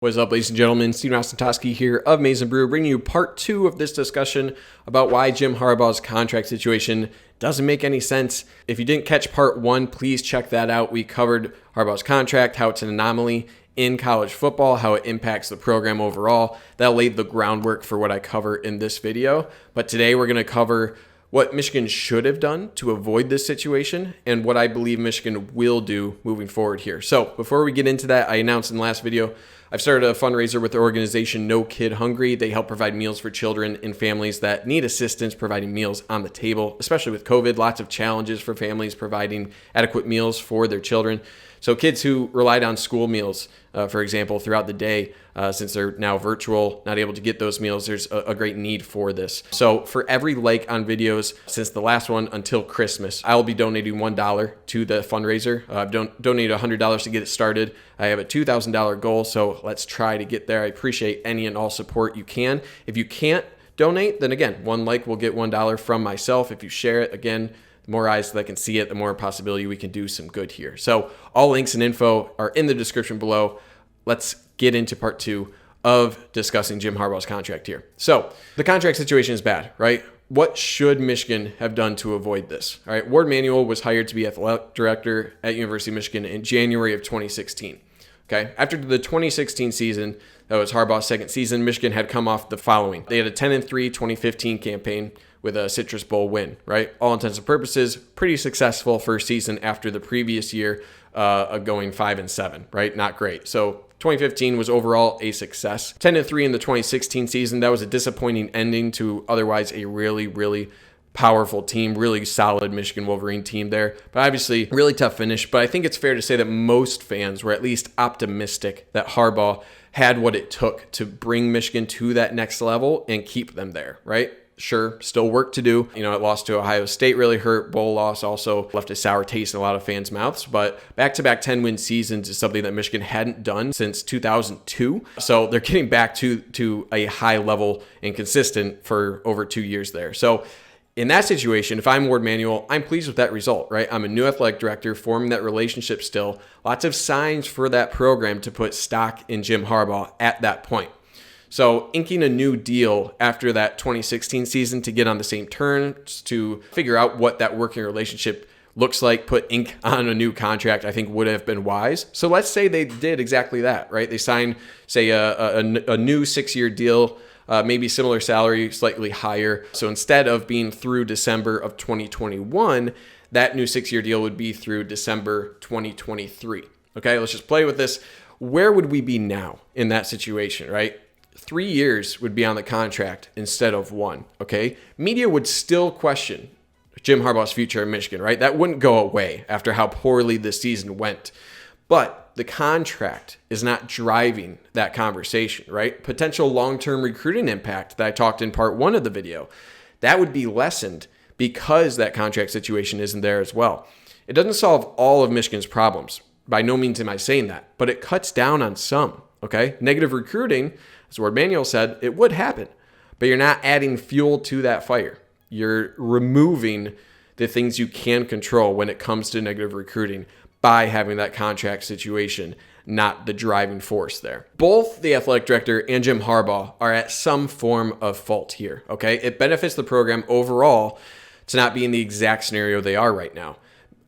What is up, ladies and gentlemen? Steven Ostentoski here of Maize n Brew, bringing you part 2 of this discussion about why Jim Harbaugh's contract situation doesn't make any sense. If you didn't catch part 1, please check that out. We covered Harbaugh's contract, how it's an anomaly in college football, how it impacts the program overall. That laid the groundwork for what I cover in this video. But today we're going to cover what Michigan should have done to avoid this situation and what I believe Michigan will do moving forward here. So before we get into that, I announced in the last video, I've started a fundraiser with the organization No Kid Hungry. They help provide meals for children and families that need assistance providing meals on the table, especially with COVID. Lots of challenges for families providing adequate meals for their children. So kids who relied on school meals, for example, throughout the day, since they're now virtual, not able to get those meals, there's a great need for this. So for every like on videos since the last one until Christmas, I will be donating $1 to the fundraiser. I've donated $100 to get it started. I have a $2,000 goal, so let's try to get there. I appreciate any and all support you can. If you can't donate, then again, one like will get $1 from myself. If you share it, again, the more eyes that can see it, the more possibility we can do some good here. So all links and info are in the description below. Let's get into part 2 of discussing Jim Harbaugh's contract here. So the contract situation is bad, right? What should Michigan have done to avoid this? All right, Ward Manuel was hired to be athletic director at University of Michigan in January of 2016. Okay, after the 2016 season, that was Harbaugh's second season, Michigan had come off the following. They had a 10-3 2015 campaign with a Citrus Bowl win, right? All intents and purposes, pretty successful first season after the previous year going 5-7, right? Not great. So 2015 was overall a success. 10-3 in the 2016 season, that was a disappointing ending to otherwise a really powerful team, really solid Michigan Wolverine team there. But obviously, really tough finish. But I think it's fair to say that most fans were at least optimistic that Harbaugh had what it took to bring Michigan to that next level and keep them there, right? Sure, still work to do. You know, it lost to Ohio State, really hurt. Bowl loss also left a sour taste in a lot of fans' mouths. But back-to-back 10-win seasons is something that Michigan hadn't done since 2002. So they're getting back to a high level and consistent for over 2 years there. So in that situation, if I'm Ward Manuel, I'm pleased with that result, right? I'm a new athletic director, forming that relationship still. Lots of signs for that program to put stock in Jim Harbaugh at that point. So inking a new deal after that 2016 season to get on the same terms, to figure out what that working relationship looks like, put ink on a new contract, I think would have been wise. So let's say they did exactly that, right? They signed, say, a new 6-year deal, maybe similar salary, slightly higher. So instead of being through December of 2021, that new 6-year deal would be through December 2023. Okay, let's just play with this. Where would we be now in that situation, right? 3 years would be on the contract instead of 1, okay? Media would still question Jim Harbaugh's future in Michigan, right? That wouldn't go away after how poorly this season went. But the contract is not driving that conversation, right? Potential long-term recruiting impact that I talked in part 1 of the video, that would be lessened because that contract situation isn't there as well. It doesn't solve all of Michigan's problems. By no means am I saying that, but it cuts down on some, okay? Negative recruiting, as Ward Manuel said, it would happen, but you're not adding fuel to that fire. You're removing the things you can control when it comes to negative recruiting by having that contract situation, not the driving force there. Both the athletic director and Jim Harbaugh are at some form of fault here, okay? It benefits the program overall to not be in the exact scenario they are right now.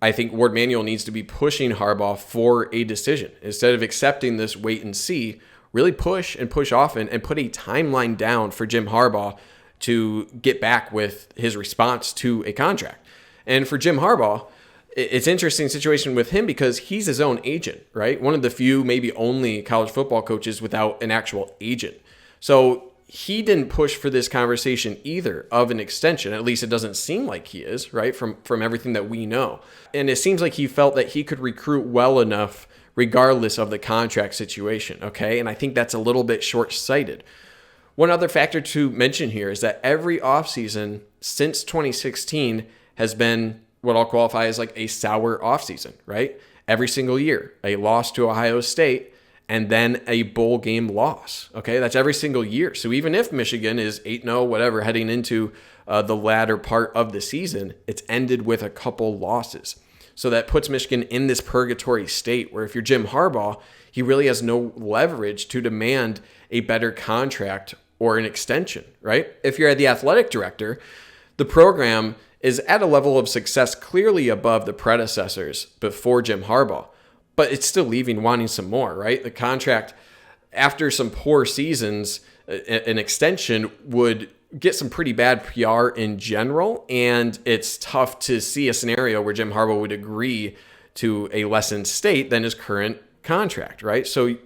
I think Ward Manuel needs to be pushing Harbaugh for a decision. Instead of accepting this wait and see, really push and push often and put a timeline down for Jim Harbaugh to get back with his response to a contract. And for Jim Harbaugh, it's an interesting situation with him because he's his own agent, right? One of the few, maybe only college football coaches without an actual agent. So he didn't push for this conversation either of an extension. At least it doesn't seem like he is, right? From everything that we know. And it seems like he felt that he could recruit well enough regardless of the contract situation, okay? And I think that's a little bit short-sighted. One other factor to mention here is that every offseason since 2016 has been what I'll qualify as like a sour offseason, right? Every single year, a loss to Ohio State and then a bowl game loss, okay? That's every single year. So even if Michigan is 8-0, whatever, heading into the latter part of the season, it's ended with a couple losses. So that puts Michigan in this purgatory state where if you're Jim Harbaugh, he really has no leverage to demand a better contract or an extension, right? If you're the athletic director, the program is at a level of success clearly above the predecessors before Jim Harbaugh, but it's still leaving wanting some more, right? The contract, after some poor seasons, an extension would get some pretty bad PR in general, and it's tough to see a scenario where Jim Harbaugh would agree to a lessened state than his current contract, right? So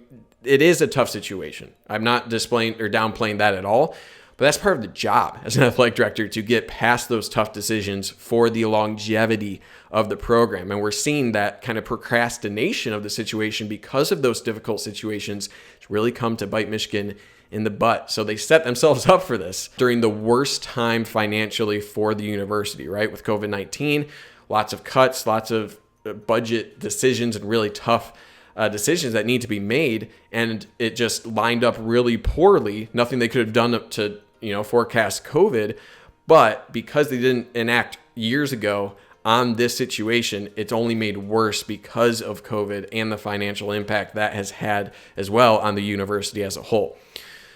it is a tough situation. I'm not displaying or downplaying that at all, but that's part of the job as an athletic director, to get past those tough decisions for the longevity of the program. And we're seeing that kind of procrastination of the situation because of those difficult situations. It's really come to bite Michigan in the butt. So they set themselves up for this during the worst time financially for the university, right? With COVID-19, lots of cuts, lots of budget decisions, and really tough decisions that need to be made. And it just lined up really poorly. Nothing they could have done to, forecast COVID. But because they didn't enact years ago on this situation, it's only made worse because of COVID and the financial impact that has had as well on the university as a whole.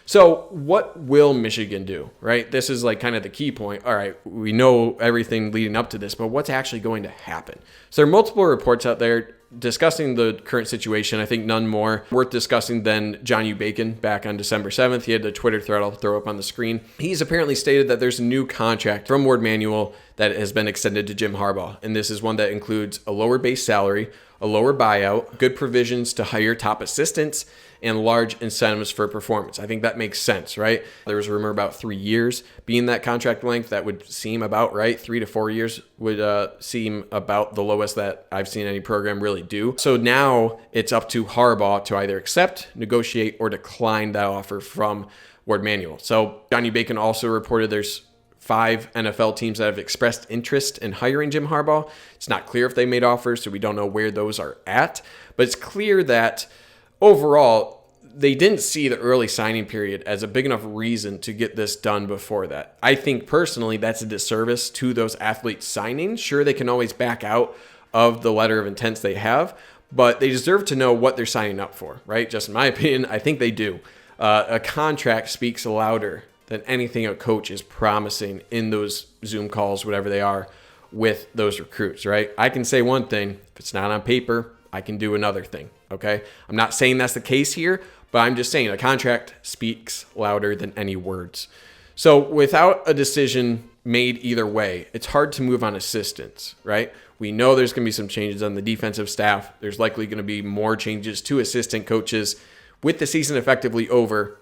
So what will Michigan do, right? This is like kind of the key point. All right, we know everything leading up to this, but what's actually going to happen? So there are multiple reports out there discussing the current situation. I think none more worth discussing than John U. Bacon back on December 7th. He had the Twitter thread I'll throw up on the screen. He's apparently stated that there's a new contract from Ward Manuel that has been extended to Jim Harbaugh. And this is one that includes a lower base salary, a lower buyout, good provisions to hire top assistants, and large incentives for performance. I think that makes sense, right? There was a rumor about 3 years being that contract length. That would seem about right. 3 to 4 years would seem about the lowest that I've seen any program really do. So now it's up to Harbaugh to either accept, negotiate, or decline that offer from Ward Manuel. So Johnny Bacon also reported there's 5 NFL teams that have expressed interest in hiring Jim Harbaugh. It's not clear if they made offers, so we don't know where those are at. But it's clear that overall, they didn't see the early signing period as a big enough reason to get this done before that. I think personally that's a disservice to those athletes signing. Sure, they can always back out of the letter of intents they have, but they deserve to know what they're signing up for, right? Just in my opinion, I think they do. A contract speaks louder than anything a coach is promising in those Zoom calls, whatever they are, with those recruits, right? I can say one thing. If it's not on paper, I can do another thing, okay? I'm not saying that's the case here, but I'm just saying a contract speaks louder than any words. So without a decision made either way, it's hard to move on assistants, right? We know there's going to be some changes on the defensive staff. There's likely going to be more changes to assistant coaches with the season effectively over.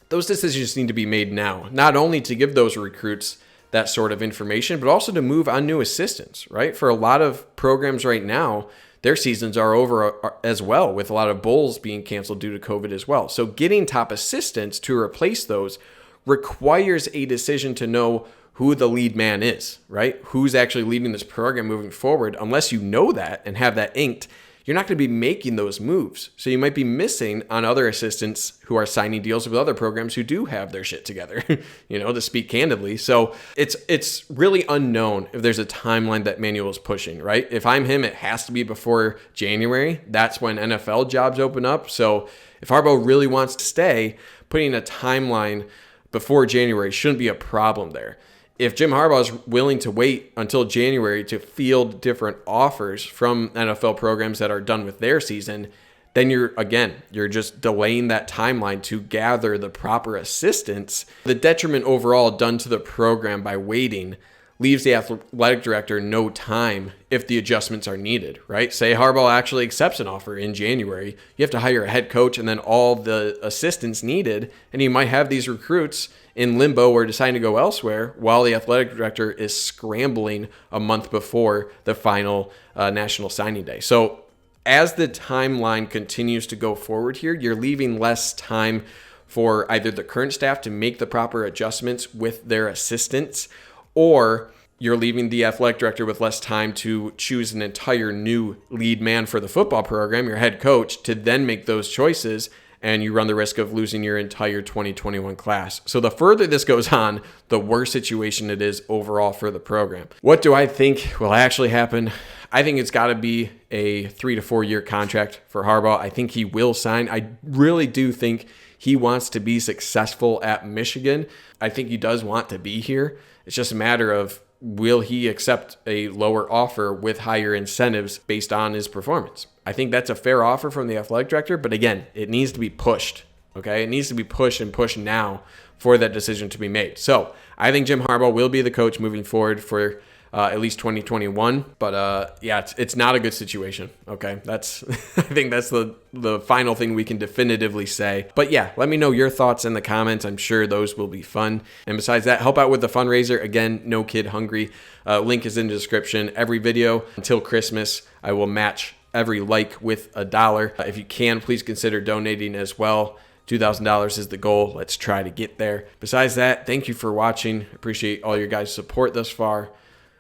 Those decisions need to be made now, not only to give those recruits that sort of information, but also to move on new assistants, right? For a lot of programs right now, their seasons are over as well, with a lot of bowls being canceled due to COVID as well. So getting top assistants to replace those requires a decision to know who the lead man is, right? Who's actually leading this program moving forward. Unless you know that and have that inked, you're not going to be making those moves. So you might be missing on other assistants who are signing deals with other programs who do have their shit together, to speak candidly. So it's really unknown if there's a timeline that Manuel is pushing, right? If I'm him, it has to be before January. That's when NFL jobs open up. So if Harbaugh really wants to stay, putting a timeline before January shouldn't be a problem there. If Jim Harbaugh is willing to wait until January to field different offers from NFL programs that are done with their season, then you're just delaying that timeline to gather the proper assistants. The detriment overall done to the program by waiting leaves the athletic director no time if the adjustments are needed, right? Say Harbaugh actually accepts an offer in January. You have to hire a head coach and then all the assistants needed, and you might have these recruits in limbo or deciding to go elsewhere while the athletic director is scrambling a month before the final national signing day. So as the timeline continues to go forward here, you're leaving less time for either the current staff to make the proper adjustments with their assistants, or you're leaving the athletic director with less time to choose an entire new lead man for the football program, your head coach, to then make those choices, and you run the risk of losing your entire 2021 class. So the further this goes on, the worse situation it is overall for the program. What do I think will actually happen? I think it's got to be a 3 to 4 year contract for Harbaugh. I think he will sign. I really do think he wants to be successful at Michigan. I think he does want to be here. It's just a matter of, will he accept a lower offer with higher incentives based on his performance? I think that's a fair offer from the athletic director, but again, it needs to be pushed. Okay, it needs to be pushed and pushed now for that decision to be made. So I think Jim Harbaugh will be the coach moving forward for at least 2021. But yeah, it's not a good situation. Okay, that's I think that's the final thing we can definitively say. But yeah, let me know your thoughts in the comments. I'm sure those will be fun. And besides that, help out with the fundraiser. Again, No Kid Hungry. Link is in the description. Every video until Christmas, I will match every like with $1. If you can, please consider donating as well. $2,000 is the goal. Let's try to get there. Besides that, thank you for watching. Appreciate all your guys' support thus far.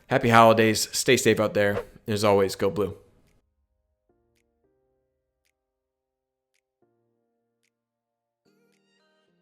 Happy holidays. Stay safe out there. As always, go blue.